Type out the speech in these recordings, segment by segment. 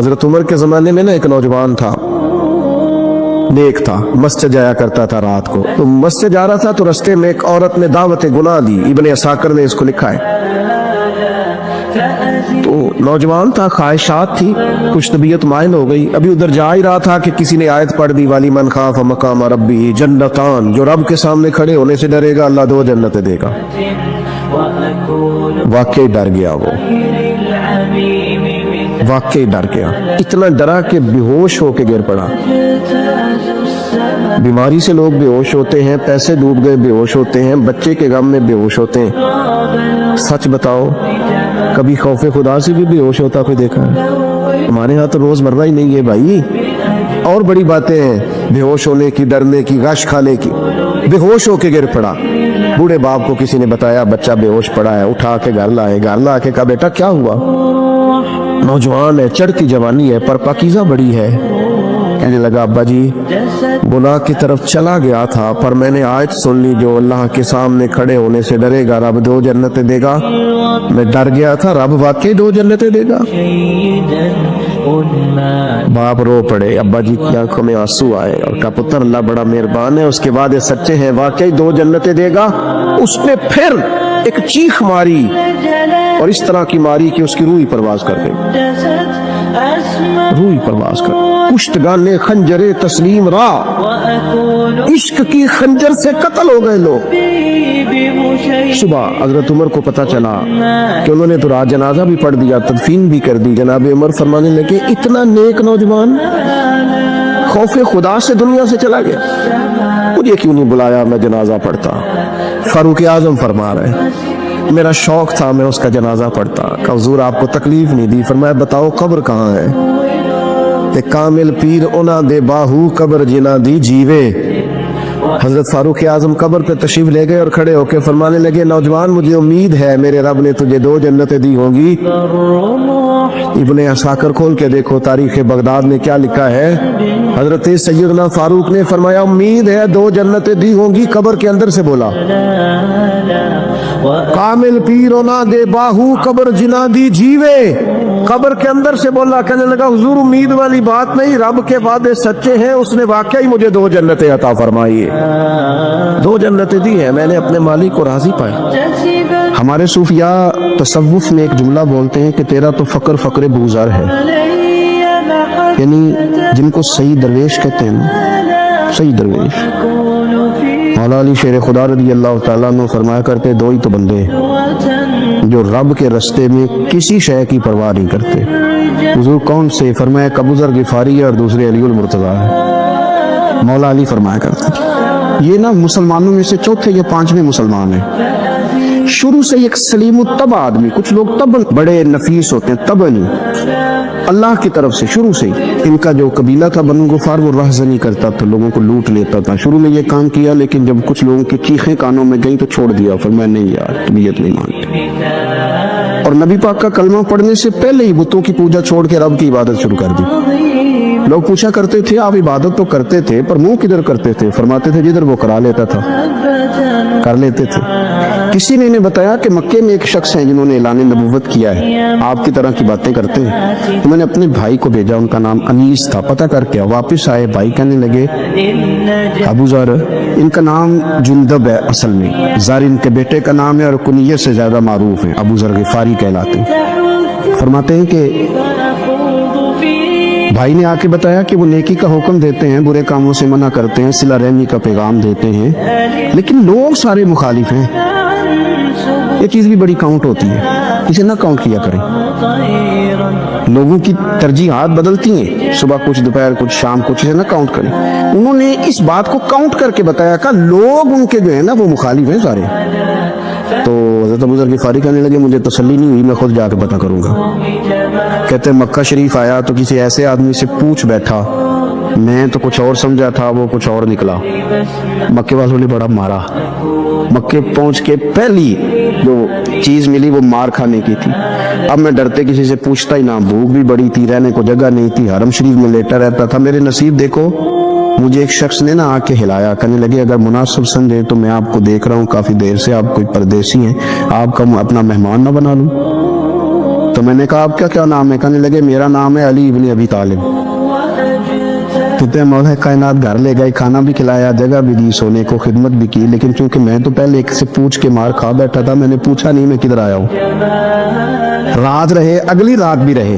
حضرت عمر کے زمانے میں نا ایک نوجوان تھا، نیک تھا، مسجد جایا کرتا تھا رات کو. تو مسجد جا رہا تھا تو رستے میں ایک عورت نے دعوت گناہ دی. ابن عساکر نے اس کو لکھا ہے. تو نوجوان تھا، خواہشات تھی، کچھ طبیعت مائل ہو گئی. ابھی ادھر جا ہی رہا تھا کہ کسی نے آیت پڑھ دی، والی من خاف مقام ربی جنتان، جو رب کے سامنے کھڑے ہونے سے ڈرے گا اللہ 2 جنتیں دے گا. واقعی ڈر گیا، وہ واقعی ڈر گیا. اتنا ڈرا کہ بے ہوش ہو کے گر پڑا. بیماری سے لوگ بے ہوش ہوتے ہیں، پیسے ڈوب گئے بے ہوش ہوتے ہیں، بچے کے غم میں بے ہوش ہوتے ہیں. سچ بتاؤ کبھی خوف خدا سے بھی بے ہوش ہوتا کوئی دیکھا ہے؟ ہمارے ہاں تو روز مرہ ہی نہیں ہے بھائی. اور بڑی باتیں ہیں بے ہوش ہونے کی، ڈرنے کی، غش کھانے کی. بے ہوش ہو کے گر پڑا. بوڑھے باپ کو کسی نے بتایا بچہ بے ہوش پڑا ہے، اٹھا کے گھر لائے. گھر لا کے کہا بیٹا کیا ہوا؟ نوجوان ہے، چڑھتی جوانی ہے، پر پاکیزہ بڑی ہے. کہنے لگا ابا جی گناہ کی طرف چلا گیا تھا، پر میں نے آیت سن لی جو اللہ کے سامنے کھڑے ہونے سے ڈرے گا رب 2 جنتیں دے گا. میں ڈر گیا تھا، رب واقعی 2 جنتیں دے گا. باپ رو پڑے، ابا جی کی آنکھوں میں آنسو آئے اور کہا پتر اللہ بڑا مہربان ہے، اس کے بعد یہ سچے ہیں، واقعی 2 جنتیں دے گا. اس نے پھر ایک چیخ ماری اور اس طرح کی ماری کہ اس کی روح ہی پرواز کر گئی. روح پرواز کر. کشتگان خنجر تسلیم را، عشق کی خنجر سے قتل ہو گئے لوگ. صبح حضرت عمر کو پتا چلا کہ انہوں نے تو رات جنازہ بھی پڑھ دیا، تدفین بھی کر دی. جناب عمر فرمانے لگے اتنا نیک نوجوان خوف خدا سے دنیا سے چلا گیا، مجھے کیوں نہیں بلایا میں جنازہ پڑھتا. فاروق اعظم فرما رہے ہیں میرا شوق تھا میں اس کا جنازہ پڑھتا. کہ حضور آپ کو تکلیف نہیں دی. فرمایا بتاؤ قبر کہاں ہے؟ کہ کامل پیر اونا دے باہو قبر جنا دی جیوے. حضرت فاروق اعظم قبر پہ تشریف لے گئے اور کھڑے ہو کے فرمانے لگے نوجوان مجھے امید ہے میرے رب نے تجھے 2 جنتیں دی ہوں گی. ابن عساکر کھول کے دیکھو تاریخ بغداد میں کیا لکھا ہے. حضرت سیدنا فاروق نے فرمایا امید ہے 2 جنتیں دی ہوں گی. قبر کے اندر سے بولا کامل پیرونا دے باہو قبر جنا دی جیوے. قبر کے اندر سے بولا. کہنے لگا حضور امید والی بات نہیں، رب کے وعدے سچے ہیں، اس نے واقعی مجھے 2 جنتیں عطا فرمائی ہے. 2 جنتیں دی ہیں، میں نے اپنے مالک کو راضی پایا. ہمارے صوفیاء تصوف میں ایک جملہ بولتے ہیں کہ تیرا تو فقر فقر بوزر ہے، یعنی جن کو صحیح درویش کہتے ہیں. صحیح درویش مولا علی شیر خدا رضی اللہ تعالیٰ عنہ فرمایا کرتے 2 ہی تو بندے جو رب کے رستے میں کسی شے کی پرواہ نہیں کرتے. حضور کون سے؟ فرمایا ابو ذر غفاری ہے اور دوسرے علی المرتضیٰ ہے. مولا علی فرمایا کرتے یہ نا مسلمانوں میں سے 4تھے یا 5ویں مسلمان ہیں. شروع سے ایک سلیم الطبع آدمی. کچھ لوگ طبع بڑے نفیس ہوتے ہیں، طبع نہیں، اللہ کی طرف سے شروع سے ہی. ان کا جو قبیلہ تھا بنو غفار وہ رہزنی کرتا تھا، لوگوں کو لوٹ لیتا تھا. شروع میں یہ کام کیا لیکن جب کچھ لوگوں کی چیخیں کانوں میں گئیں تو چھوڑ دیا. فرمایا نہیں یار طبیعت نہیں مانتی. اور نبی پاک کا کلمہ پڑھنے سے پہلے ہی بتوں کی پوجا چھوڑ کے رب کی عبادت شروع کر دی. لوگ پوچھا کرتے تھے آپ عبادت تو کرتے تھے پر منہ کدھر کرتے تھے؟ فرماتے تھے جدھر وہ کرا لیتا تھا کر لیتے تھے. کسی نے انہیں بتایا کہ مکے میں ایک شخص ہیں جنہوں نے اعلان نبوت کیا ہے، آپ کی طرح کی باتیں کرتے ہیں. تو میں نے اپنے بھائی کو بھیجا، ان کا نام انیس تھا، پتہ کر کے واپس آئے. بھائی کہنے لگے ابو ذر ان کا نام جندب ہے، اصل میں زر ان کے بیٹے کا نام ہے اور کنیت سے زیادہ معروف ہے، ابو ذر غفاری کہلاتے ہیں. فرماتے ہیں کہ بھائی نے آ کے بتایا کہ وہ نیکی کا حکم دیتے ہیں، برے کاموں سے منع کرتے ہیں، صلہ رحمی کا پیغام دیتے ہیں، لیکن لوگ سارے مخالف ہیں. یہ چیز بھی بڑی کاؤنٹ ہوتی ہے، اسے نہ کاؤنٹ کیا کریں. لوگوں کی ترجیحات بدلتی ہیں، صبح کچھ دوپہر کچھ شام کچھ، اسے نہ کاؤنٹ کریں. انہوں نے اس بات کو کاؤنٹ کر کے بتایا کہ لوگ ان کے جو ہیں نا وہ مخالف ہیں سارے. تو حضرت ابو ذر غفاری کہنے لگے مجھے تسلی نہیں ہوئی، میں خود جا کے پتہ کروں گا. کہتے مکہ شریف آیا تو کسی ایسے آدمی سے پوچھ بیٹھا، میں تو کچھ اور سمجھا تھا وہ کچھ اور نکلا. مکے والوں نے بڑا مارا. مکے پہنچ کے پہلی جو چیز ملی وہ مار کھانے کی تھی. اب میں ڈرتے کسی سے پوچھتا ہی نہ، بھوک بھی بڑی تھی، رہنے کو جگہ نہیں تھی، حرم شریف میں لیٹا رہتا تھا. میرے نصیب دیکھو مجھے ایک شخص نے نا آ کے ہلایا. کہنے لگے اگر مناسب سمجھے تو میں آپ کو دیکھ رہا ہوں کافی دیر سے، آپ کوئی پردیسی ہیں، آپ کا اپنا مہمان نہ بنا لوں. تو میں نے کہا آپ کا کیا نام ہے؟ کہنے لگے میرا نام ہے علی ابن ابی طالب۔ کہتے ہیں مولا کائنات گھر لے گئے، کھانا بھی کھلایا، جگہ بھی دی سونے کو، خدمت بھی کی، لیکن چونکہ میں تو پہلے ایک سے پوچھ کے مار کھا بیٹھا تھا، میں نے پوچھا نہیں میں کدھر آیا ہوں۔ رات رہے، اگلی رات بھی رہے،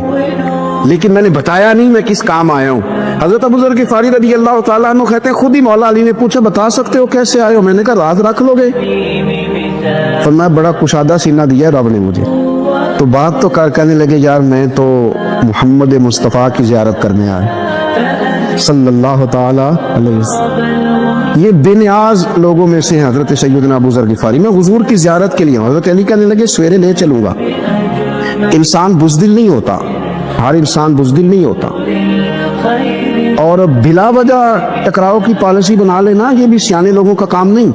لیکن میں نے بتایا نہیں میں کس کام آیا ہوں۔ حضرت ابو ذر غفاری رضی اللہ تعالیٰ عنہ کہتے ہیں خود ہی مولا علی نے پوچھا بتا سکتے ہو کیسے آئے ہو؟ میں نے کہا راز رکھ لو گے؟ فرمایا بڑا کشادہ سینہ دیا رب نے مجھے۔ تو بات تو کہنے لگے یار میں تو محمد مصطفیٰ کی زیارت کرنے آیا صلی اللہ تعالی علیہ وسلم۔ یہ بے نیاز لوگوں میں سے ہیں حضرت سیدنا ابو ذر غفاری۔ میں حضور کی زیارت کے لیے ہوں۔ حضرت علی کہنے لگے سویرے لے چلوں گا۔ انسان بزدل نہیں ہوتا، ہر انسان بزدل نہیں ہوتا، اور بلا وجہ ٹکراؤ کی پالیسی بنا لینا یہ بھی سیانے لوگوں کا کام نہیں۔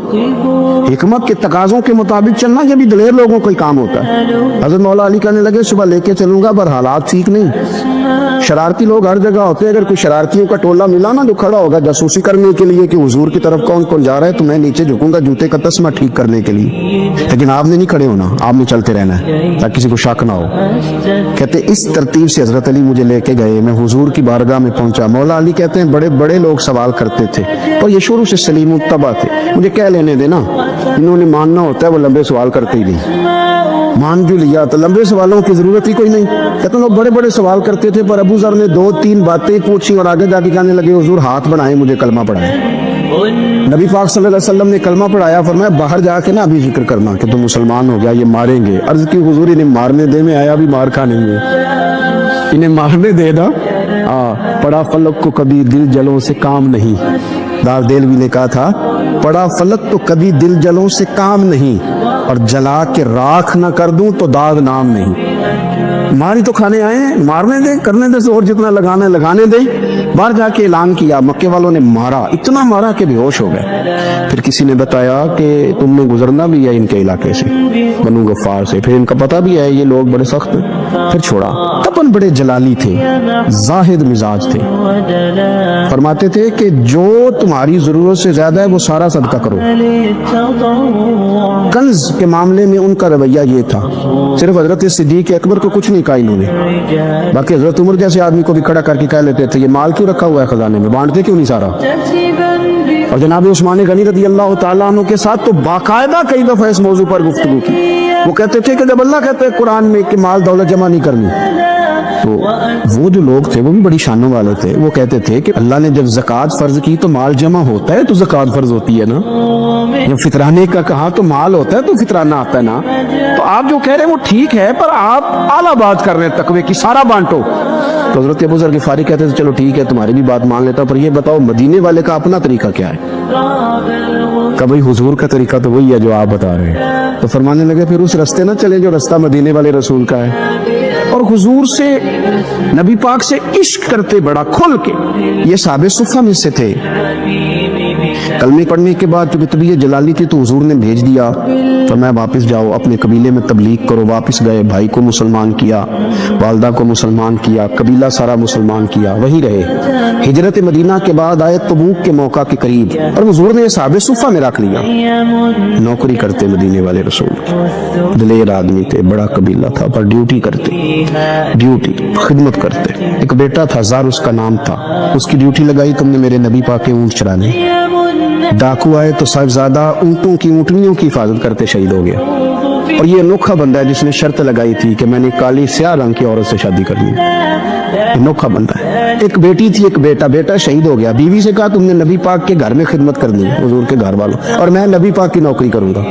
حکمت کے تقاضوں کے مطابق چلنا یہ بھی دلیر لوگوں کا ہی کام ہوتا ہے۔ حضرت مولا علی کہنے لگے صبح لے کے چلوں گا پر حالات ٹھیک نہیں۔ شرارتی لوگ ہر جگہ ہوتے ہیں، اگر کوئی شرارتیوں کا ٹولہ ملا نا جو کھڑا ہوگا جاسوسی کرنے کے لیے کہ حضور کی طرف کون کون جا رہا ہے، تو میں نیچے جھکوں گا جوتے کا تسمہ ٹھیک کرنے کے لیے، لیکن آپ نے نہیں کھڑے ہونا، آپ نے چلتے رہنا ہے تاکہ کسی کو شک نہ ہو۔ کہتے اس ترتیب سے حضرت علی مجھے لے کے گئے، میں حضور کی بارگاہ میں پہنچا۔ مولا علی کہتے ہیں بڑے بڑے لوگ سوال کرتے تھے اور یہ شروع سے سلیم الطبع تھے، مجھے کہہ لینے دینا، انہوں نے ماننا ہوتا ہے وہ لمبے سوال کرتے ہی نہیں، مان جو لیا تو لمبے سوالوں کی ضرورت ہی کوئی نہیں۔ کہتے ہیں لوگ بڑے بڑے سوال کرتے تھے پر ابو ذر نے 2-3 باتیں پوچھی اور آگے جا کے کہنے لگے حضور ہاتھ بڑھائیں مجھے کلمہ پڑھائیں۔ نبی پاک صلی اللہ علیہ وسلم نے کلمہ پڑھایا، فرمایا باہر جا کے نا ابھی ذکر کرنا کہ تم مسلمان ہو گیا، یہ ماریں گے۔ عرض کی حضور انہیں مارنے دے، میں آیا بھی مار کھانے میں، انہیں مارنے دے نا۔ پڑا فلک کو کبھی دل جلوں سے کام نہیں، دار دلوی نے کہا تھا پڑا فلک تو کبھی دل جلوں سے کام نہیں، اور جلا کے راکھ نہ کر دوں تو داغ نام نہیں۔ ماری تو کھانے آئے ہیں، مارنے دیں، کرنے دیں، اور جتنا لگانا ہے لگانے دیں۔ باہر جا کے اعلان کیا، مکے والوں نے مارا، اتنا مارا کہ بے ہوش ہو گئے۔ پھر کسی نے بتایا کہ تم نے گزرنا بھی ہے ان کے علاقے سے، بنو غفار سے، پھر ان کا پتہ بھی ہے یہ لوگ بڑے سخت ہیں، پھر چھوڑا۔ تپن بڑے جلالی تھے، زاہد مزاج تھے، فرماتے تھے کہ جو تمہاری ضرورت سے زیادہ ہے وہ سارا صدقہ کرو۔ کنز کے معاملے میں ان کا رویہ یہ تھا، صرف حضرت صدیق اکبر کو کچھ نہیں کہا انہوں نے، باقی حضرت عمر جیسے آدمی کو بھی کھڑا کر کے کہہ لیتے تھے یہ مال کیوں رکھا ہوا ہے خزانے میں، بانٹتے کیوں نہیں سارا؟ اور جناب عثمان غنی رضی اللہ تعالیٰ عنہ کے ساتھ تو باقاعدہ کئی دفعہ اس موضوع پر گفتگو کی۔ وہ کہتے تھے کہ جب اللہ کہتے ہیں قرآن میں کہ مال دولت جمع نہیں کرنی، تو وہ جو لوگ تھے وہ بھی بڑی شانوں والے تھے، وہ کہتے تھے کہ اللہ نے جب زکوٰۃ فرض کی تو مال جمع ہوتا ہے تو زکوٰۃ فرض ہوتی ہے نا، جب فطرانے کا کہا تو مال ہوتا ہے تو فطرانہ آتا ہے نا۔ تو آپ جو کہہ رہے ہیں وہ ٹھیک ہے پر آپ اعلیٰ بات کر رہے ہیں تقوی کی، سارا بانٹو۔ تو حضرت ابو ذر غفاری کہتے تھے چلو ٹھیک ہے تمہاری بھی بات مان لیتا ہوں، پر یہ بتاؤ مدینے والے کا اپنا طریقہ کیا ہے؟ کہ بھائی حضور کا طریقہ تو وہی ہے جو آپ بتا رہے ہیں۔ تو فرمانے لگے پھر اس رستے نہ چلے جو رستہ مدینے والے رسول کا ہے، اور حضور سے نبی پاک سے عشق کرتے بڑا کھل کے۔ یہ صحابہ صفہ میں سے تھے۔ کلمے پڑھنے کے بعد چونکہ طبیعت جلالی تھی تو حضور نے بھیج دیا، فرمایا واپس جاؤ اپنے قبیلے میں تبلیغ کرو۔ واپس گئے، بھائی کو مسلمان کیا، والدہ کو مسلمان کیا، قبیلہ سارا مسلمان کیا، وہی رہے۔ ہجرت مدینہ کے بعد آئے تبوک کے موقع کے قریب، اور حضور نے صحابہ صفہ میں رکھ لیا، نوکری کرتے مدینے والے رسول کی، دلیر آدمی تھے، بڑا قبیلہ تھا، پر ڈیوٹی کرتے، ڈیوٹی خدمت کرتے۔ ایک بیٹا تھا زار اس کا نام تھا، اس کی ڈیوٹی لگائی تم نے میرے نبی پاک کے اونٹ چرانے، ڈاکو آئے تو صاحبزادہ اونٹوں کی اونٹنیوں کی حفاظت کرتے شہید ہو گیا۔ اور یہ انوکھا بندہ ہے جس نے شرط لگائی تھی کہ میں نے کالی سیاہ رنگ کی عورت سے شادی کرنی، انوکھا بندہ ہے۔ ایک بیٹی تھی، ایک بیٹا، بیٹا شہید ہو گیا، بیوی سے کہا تم نے نبی پاک کے گھر میں خدمت کرنی ہے، حضور کے گھر والوں، اور میں نبی پاک کی نوکری کروں گا۔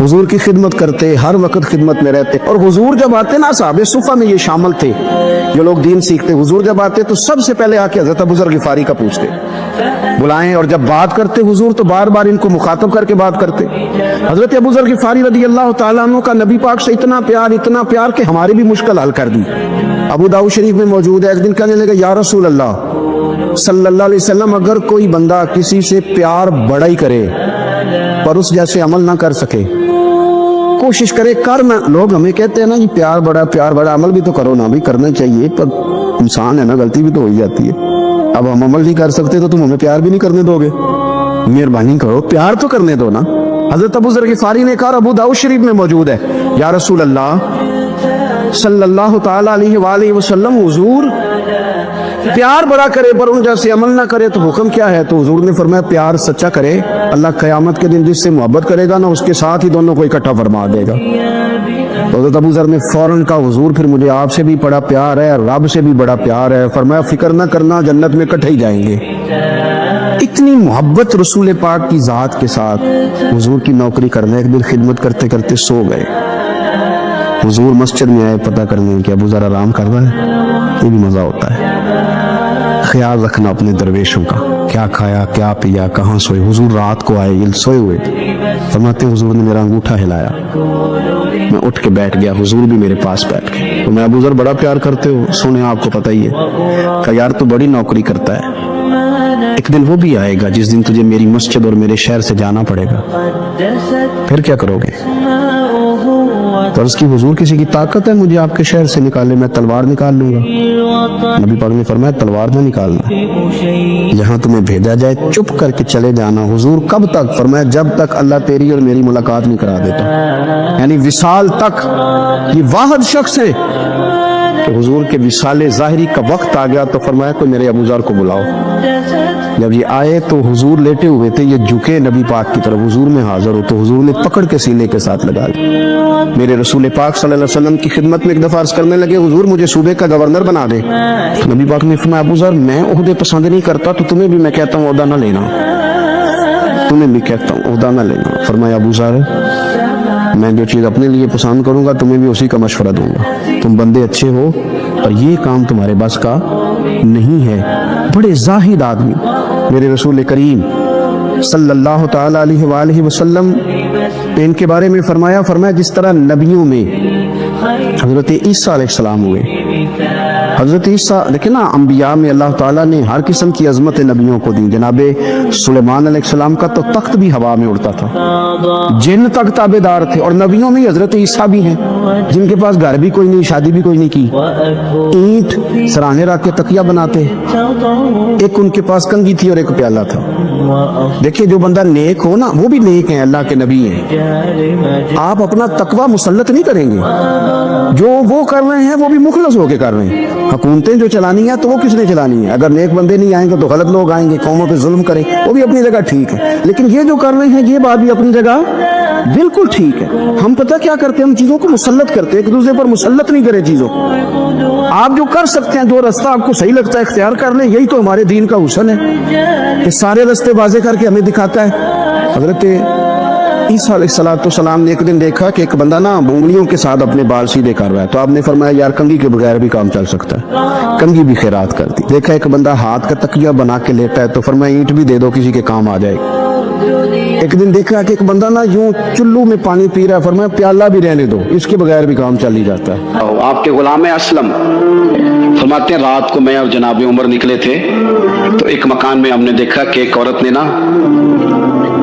حضور کی خدمت کرتے، ہر وقت خدمت میں رہتے، اور حضور جب آتے نا، صحابہ صفہ میں یہ شامل تھے جو لوگ دین سیکھتے، حضور جب آتے تو سب سے پہلے آ کے حضرت ابو ذر غفاری کا پوچھتے، بلائیں، اور جب بات کرتے حضور تو بار بار ان کو مخاطب کر کے بات کرتے۔ حضرت ابو ذر غفاری رضی اللہ تعالیٰ عنہ کا نبی پاک سے اتنا پیار کہ ہماری بھی مشکل حل کر دی۔ ابو داؤد شریف میں موجود ہے، ایک دن کہنے لگا یا رسول اللہ صلی اللہ علیہ وسلم، اگر کوئی بندہ کسی سے پیار بڑا ہی کرے پر اس جیسے عمل نہ کر سکے، کوشش کرے کرنا، لوگ ہمیں کہتے ہیں نا یہ پیار بڑا، عمل بھی تو کرو نا، بھی کرنا چاہیے، پر انسان ہے نا، غلطی بھی تو ہو ہی جاتی ہے۔ اب ہم عمل نہیں کر سکتے تو تم ہمیں پیار بھی نہیں کرنے دو گے، مہربانی کرو پیار تو کرنے دو نا۔ حضرت ابو ذر غفاری نے کہا، ابو داؤد شریف میں موجود ہے، یا رسول اللہ सल्लल्लाहु ताला अलैहि वसल्लम हुजूर प्यार बड़ा करे पर उन जैसे अमल ना करे तो हुक्म क्या है? तो हुजूर ने फरमाया प्यार सच्चा करे, अल्लाह क़यामत के दिन जिससे मोहब्बत करेगा ना उसके साथ ही दोनों को इकट्ठा फरमा देगा। तो हज़रत अबू ज़र ने फौरन कहा हुजूर फिर मुझे आपसे भी बड़ा प्यार है, रब से भी बड़ा प्यार है। फरमाया फिक्र ना करना, जन्नत में इकट्ठे ही जाएंगे। इतनी मोहब्बत रसूल पाक की ज़ात के साथ। हुजूर की नौकरी करने एक दिन खिदमत करते करते सो गए। हुजूर मस्जिद में आए पता करने कि अबू ज़र आराम कर रहा है। ये भी मज़ा होता है। ख्याल रखना अपने दरवेशों का, क्या खाया क्या पिया कहाँ सोए। हुजूर रात को आए, ये सोए हुए फरमाते हुजूर ने मेरा अंगूठा हिलाया, मैं उठ के बैठ गया, हुजूर भी मेरे पास बैठ गए। तो मैं अबू ज़र बड़ा प्यार करते हो? सुने आपको पता ही है। कहा यार तू बड़ी नौकरी करता है, एक दिन वो भी आएगा जिस दिन तुझे मेरी मस्जिद और मेरे शहर से जाना पड़ेगा, फिर क्या करोगे? तो उसकी हुजूर किसी की ताकत है मुझे आपके शहर से निकाले? मैं तलवार निकाल लूंगा। नबी पाक ने फरमाया तलवार ना निकालना, जहां तुम्हें भेजा जाए चुप करके चले जाना। हुजूर कब तक? फरमाया जब तक अल्लाह तेरी और मेरी मुलाकात नहीं करा देता, यानी विसाल तक। ये वाहिद शख्स है कि हुजूर के विसाले ज़ाहिरी का वक्त आ गया तो फरमाया कोई मेरे अबू ज़र को बुलाओ। जब ये आए तो हुजूर लेटे हुए थे, ये झुके नबी पाक की तरफ, हुजूर में हाजिर हो तो हुजूर ने पकड़ के सीने के साथ लगा लिया। मेरे रसूल पाक सल्लल्लाहु अलैहि वसल्लम की खिदमत में एक दफा अर्ज करने लगे हुजूर मुझे सूबे का गवर्नर बना दे। तो नबी पाक ने फरमाया अबू ज़र मैं ओहदे पसंद नहीं करता, तो तुम्हें भी मैं कहता हूँ ओहदा ना लेना, तुम्हें भी कहता हूँ ओहदा ना लेना। फरमाया अबू ज़र मैं जो चीज़ अपने लिए पसंद करूंगा तुम्हें भी उसी का मशवरा दूंगा, तुम बंदे अच्छे हो और ये काम तुम्हारे बस का नहीं है। बड़े जाहिद आदमी मेरे रसूल करीम सल्लल्लाहु ताला अलैहि वसल्लम ने इनके बारे में फरमाया जिस तरह नबियों में हजरत ईसा अलैहिस्सलाम हुए, हजरत ईसा लेकिन ना अंबिया में अल्लाह ताला ने हर किस्म की अजमत नबियों को दी। जनाबे सुलेमान अलैहिस्सलाम का तो तख्त भी हवा में उड़ता था, जिन तक ताबेदार थे। और नबियों में हजरत ईसा भी हैं जिनके पास घर भी कोई नहीं, शादी भी कोई नहीं की, ईंट सराहने रख के तकिया बनाते। एक उनके पास कंघी थी और एक प्याला था। देखिए जो बंदा नेक हो ना वो भी नेक है, अल्लाह के नबी हैं। आप अपना तकवा मुसल्लत नहीं करेंगे, जो वो कर रहे हैं वो भी मुखलस होके कर रहे हैं। हुकूमतें जो चलानी है तो वो किसने चलानी है? अगर नेक बंदे नहीं आएंगे तो गलत लोग आएंगे, कौमों पे जुल्म करें, वो भी अपनी जगह ठीक है। लेकिन ये जो कर रहे हैं ये बात भी अपनी जगह बिल्कुल ठीक है। हम पता क्या करते हैं, हम चीजों को मुसल्लत करते हैं, एक दूसरे पर मुसल्लत नहीं करें चीजों को। आप जो कर सकते हैं, जो रास्ता आपको सही लगता है इख्तियार कर लें, यही तो हमारे दीन का हुस्न है कि सारे रास्ते वाज़े करके हमें दिखाता है। हजरत ईसा अलैहिस्सलाम ने एक दिन देखा कि एक बंदा ना उंगलियों के साथ अपने बाल सीधे कर रहा है, तो आपने फरमाया यार कंघी के बगैर भी काम चल सकता है, कंघी भी खैरात कर दी। देखा एक बंदा हाथ का तकिया बना के लेटा है, तो फरमाया ईंट भी दे दो किसी के काम आ जाएगी। एक दिन देखा कि एक बंदा ना यूं चुल्लू में पानी पी रहा है, फरमाया प्याला भी रहने दो, इसके बगैर भी काम चल ही जाता है। आपके गुलाम असलम फरमाते हैं रात को मैं और जनाब उमर निकले थे तो एक मकान में हमने देखा कि एक औरत ने ना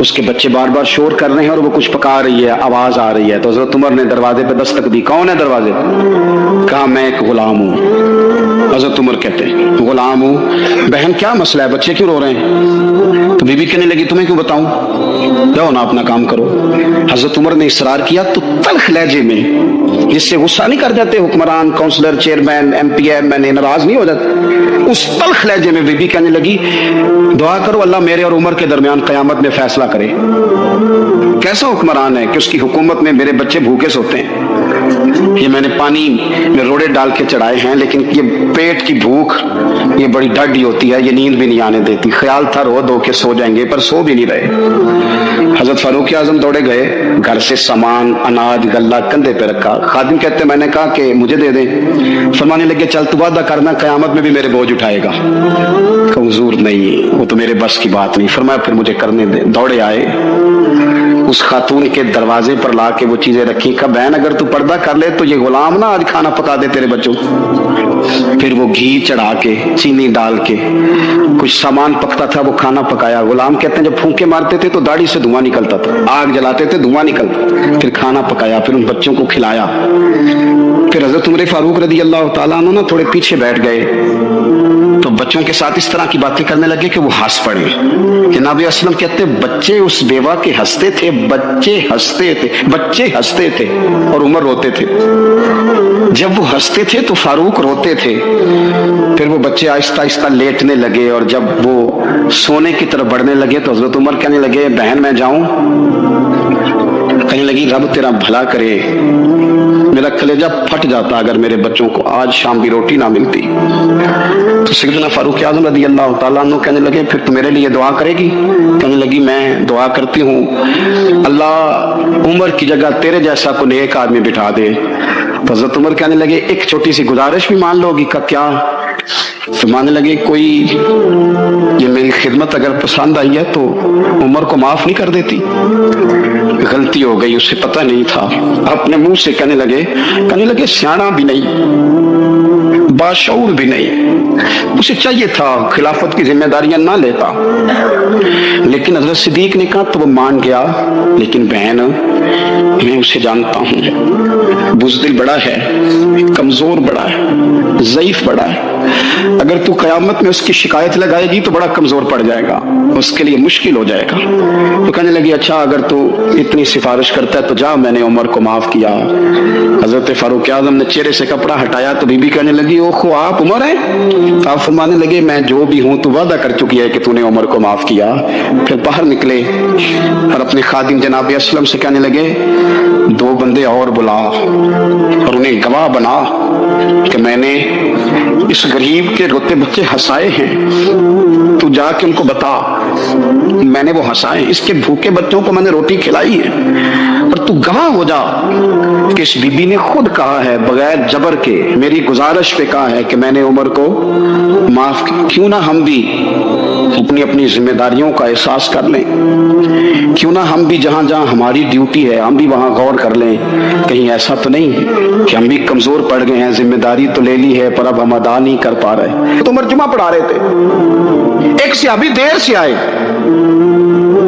उसके बच्चे बार बार शोर कर रहे हैं और वो कुछ पका रही है, आवाज आ रही है। तो हज़रत उमर ने दरवाजे पे दस्तक दी, कौन है दरवाजे पे? कहा मैं एक गुलाम हूँ। हज़रत उमर कहते हैं गुलाम हूँ, बहन क्या मसला है, बच्चे क्यों रो रहे हैं? तो बीबी कहने लगी तुम्हें क्यों बताऊं, जाओ ना अपना काम करो। हज़रत उमर ने इसरार किया तो तल्ख लहजे में, जिससे गुस्सा नहीं कर जाते हुक्मरान, काउंसलर, चेयरमैन, MP, MN नाराज नहीं हो जाते, उस तल्ख लहजे में बीबी कहने लगी दुआ करो अल्लाह मेरे और उमर के दरमियान क़यामत में फैसला करे। कैसा हुक्मरान है कि उसकी हुकूमत में मेरे बच्चे भूखे सोते हैं, ये मैंने पानी में रोड़े डाल के चढ़ाए हैं, लेकिन ये पेट की भूख ये बड़ी डडी होती है, ये नींद भी नहीं आने देती। ख्याल था रो धो के सो जाएंगे पर सो भी नहीं रहे। हजरत फारूक आजम दौड़े गए, घर से सामान अनाज गल्ला कंधे पे रखा। खादिम कहते मैंने कहा कि मुझे दे दें, फरमाने लगे चल तू वादा करना क़यामत में भी मेरे बोझ उठाएगा। हुजूर नहीं, वो तो मेरे बस की बात नहीं। फरमाया फिर मुझे करने दे। दौड़े आए, उस खातून के दरवाजे पर ला के वो चीजें रखी। कहा बहन अगर तू पर्दा कर ले तो ये गुलाम ना आज खाना पका दे तेरे बच्चों। फिर वो घी चढ़ा के चीनी डाल के कुछ सामान पकता था, वो खाना पकाया। गुलाम कहते हैं जब फूंके मारते थे तो दाढ़ी से धुआं निकलता था, आग जलाते थे धुआं निकलता, फिर खाना पकाया, फिर उन बच्चों को खिलाया। फिर हजरत उमर फारूक रज़ी अल्लाह ताला अन्हु ना थोड़े पीछे बैठ गए तो बच्चों बच्चों के साथ इस तरह की बातें करने लगे कि वो हंस पड़े। जनाब असलम कहते बच्चे उस बेवा के हंसते थे, बच्चे हंसते थे और उमर रोते थे। जब वो हंसते थे तो फारूक रोते थे। फिर वो बच्चे आहिस्ता आहिस्ता लेटने लगे और जब वो सोने की तरफ बढ़ने लगे तो हजरत उमर कहने लगे बहन मैं जाऊं? कहने लगी रब तेरा भला करे, मेरा कलेजा फट जाता अगर मेरे बच्चों को आज शाम की रोटी ना मिलती। तो सैयदना फारूक आज़म रज़ी अल्लाह तआला अन्हु कहने लगे फिर तू मेरे लिए दुआ करेगी? कहने लगी मैं दुआ करती हूँ, अल्लाह उमर की जगह तेरे जैसा को नेक आदमी बिठा दे। तो हज़रत उमर कहने लगे एक छोटी सी गुजारिश भी मान लोगी? का क्या? तो मानने लगे कोई ये मेरी खिदमत अगर पसंद आई है तो उमर को माफ नहीं कर देती? गलती हो गई, उसे पता नहीं था। अपने मुंह से कहने लगे सियाना भी नहीं, बाशऊर भी नहीं, उसे चाहिए था खिलाफत की जिम्मेदारियां ना लेता। लेकिन हजरत सिद्दीक ने कहा तो वो मान गया, लेकिन बहन मैं उसे जानता हूं, बुज़दिल बड़ा है, कमजोर बड़ा है, ज़ईफ बड़ा है। अगर तू कयामत में उसकी शिकायत लगाएगी तो बड़ा कमजोर पड़ जाएगा, उसके लिए मुश्किल हो जाएगा। तो कहने लगी अच्छा अगर तू इतनी सिफारिश करता है तो जा, मैंने उमर को माफ किया। हजरत फारूक आज़म ने चेहरे से कपड़ा हटाया तो बीबी कहने लगी ओखो आप उमर हैं? आप फरमाने लगे मैं जो भी हूं तू वादा कर चुकी है कि तूने उमर को माफ किया। फिर बाहर निकले और अपने खादिम जनाब असलम से कहने लगे दो बंदे और बुला और उन्हें गवाह बना कि मैंने इस गरीब के रोते बच्चे हंसाए हैं, तू जाके उनको बता मैंने वो हंसाए, इसके भूखे बच्चों को मैंने रोटी खिलाई है, और तू गवाह हो जा कि इस बीबी ने खुद कहा है बगैर जबर के, मेरी गुजारिश पे कहा है कि मैंने उमर को माफ किया। क्यों ना हम भी अपनी अपनी जिम्मेदारियों का एहसास कर लें, क्यों ना हम भी जहां जहां हमारी ड्यूटी है हम भी वहां गौर कर लें, कहीं ऐसा तो नहीं है कि हम भी कमजोर पड़ गए हैं, जिम्मेदारी तो ले ली है पर अब हम अदा नहीं कर पा रहे। तो उमर जुमा पढ़ा रहे थे, एक सहाबी देर से आए।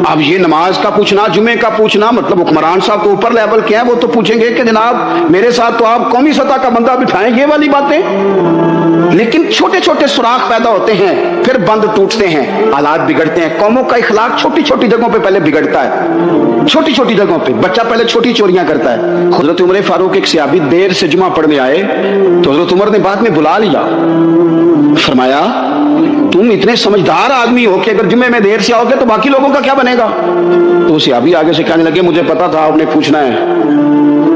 अब ये नमाज का पूछना, जुमे का पूछना, मतलब हुक्मरान साहब तो ऊपर लेवल के हैं, वो तो पूछेंगे कि जनाब मेरे साथ तो आप कौमी सतह का बंदा बिठाएं, ये वाली बातें। लेकिन छोटे छोटे सुराख पैदा होते हैं, फिर बंद टूटते हैं, हालात बिगड़ते हैं। कौमों का इखलाक छोटी छोटी जगहों पे पहले बिगड़ता है, छोटी छोटी जगहों पे बच्चा पहले छोटी चोरियां करता है। हजरत उमर फारूक एक सहाबी देर से जुमा पढ़ने आए तो हजरत उमर ने बाद में बुला लिया, फरमाया तुम इतने समझदार आदमी हो कि अगर जुमे में देर से आओगे तो बाकी लोगों का क्या बनेगा? तो सहाबी आगे से कहने लगे मुझे पता था आपने पूछना है,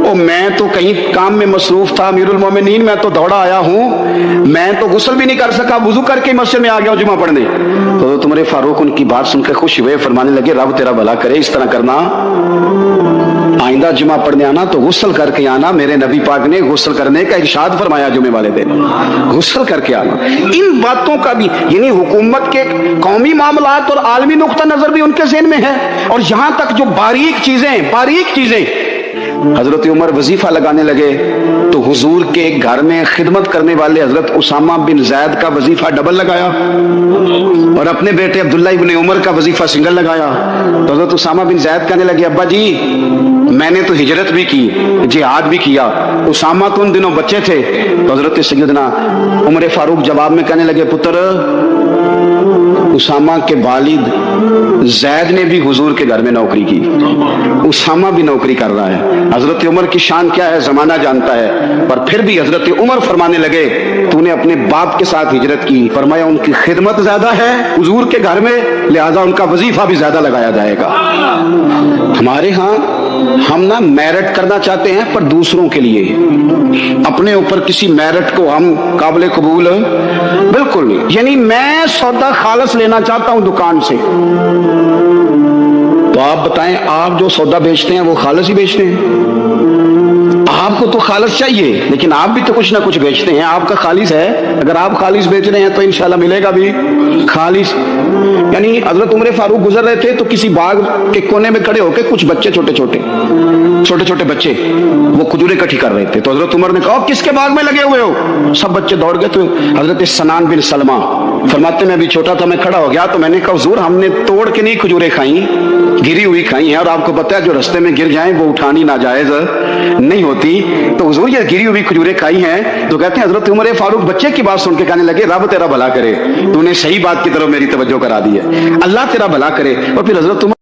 ओ मैं तो कहीं काम में मसरूफ था अमीरुल मोमिनीन, मैं तो दौड़ा आया हूं, मैं तो गुस्ल भी नहीं कर सका, वुजू करके मस्जिद में आ गया जुमा पढ़ने। तो तुम्हारे फारूक उनकी बात सुनकर खुश हुए, फरमाने लगे रब तेरा भला करे, इस तरह करना, आइंदा जुमा पढ़ने आना तो गुस्ल करके आना। मेरे नबी पाक ने गुस्ल करने का इरशाद फरमाया जुमे वाले दिन, गुस्ल करके आना। इन बातों का भी यानी हुकूमत के कौमी मामलात और आलमी नुक्ता नजर भी उनके ज़हन में है। और यहां तक जो बारीक चीजें हजरत उमर वजीफा लगाने लगे तो हुजूर के घर में खिदमत करने वाले हजरत उसामा बिन जैद का वजीफा डबल लगाया और अपने बेटे अब्दुल्ला इब्न उमर का वजीफा सिंगल लगाया। तो हजरत उसामा बिन जैद कहने लगे अब्बा जी मैंने तो हिजरत भी की, जिहाद भी किया, उसामा तो उन दिनों बच्चे थे। तो हजरत सैयदना उमर फारूक जवाब में कहने लगे पुत्र उसामा के वालिद जैद ने भी हुजूर के घर में नौकरी की, उसामा भी नौकरी कर रहा है। हजरत उमर की शान क्या है जमाना जानता है, पर फिर भी हजरत उमर फरमाने लगे तूने अपने बाप के साथ हिजरत की, फरमाया उनकी खिदमत ज्यादा है हुजूर के घर में, लिहाजा उनका वजीफा भी ज्यादा लगाया जाएगा। हमारे यहाँ हम ना मेरिट करना चाहते हैं पर दूसरों के लिए, अपने ऊपर किसी मेरिट को हम काबिल कबूल बिल्कुल नहीं। यानी मैं सौदा खालस लेना चाहता हूं दुकान से, तो आप बताएं आप जो सौदा बेचते हैं वो खालस ही बेचते हैं? आपको तो खालिस चाहिए, लेकिन आप भी तो कुछ ना कुछ बेचते हैं, आपका खालिस है। अगर आप खालिस बेच रहे हैं तो इंशाल्लाह मिलेगा भी खालिस। यानी हजरत उमर फारूक गुजर रहे थे तो किसी बाग के कोने में खड़े होकर कुछ बच्चे छोटे छोटे बच्चे वो खजूरें इकट्ठी कर रहे थे। तो हजरत उमर ने कहा किसके बाग में लगे हुए हो? सब बच्चे दौड़ गए। तो हजरत सनान बिन सलमा फरमाते मैं भी छोटा था, मैं खड़ा हो गया तो मैंने कहा हुजूर हमने तोड़ के नहीं खजूरें खाई, गिरी हुई खाई हैं, और आपको पता है जो रास्ते में गिर जाएं वो उठानी नाजायज नहीं होती तो हुजूर ये गिरी हुई खजूरें खाई हैं। तो कहते हैं हजरत उमर फारूक बच्चे की बात सुन के कहने लगे रब तेरा भला करे, तूने सही बात की तरफ मेरी तवज्जो करा दी है, अल्लाह तेरा भला करे। और फिर हजरत उमर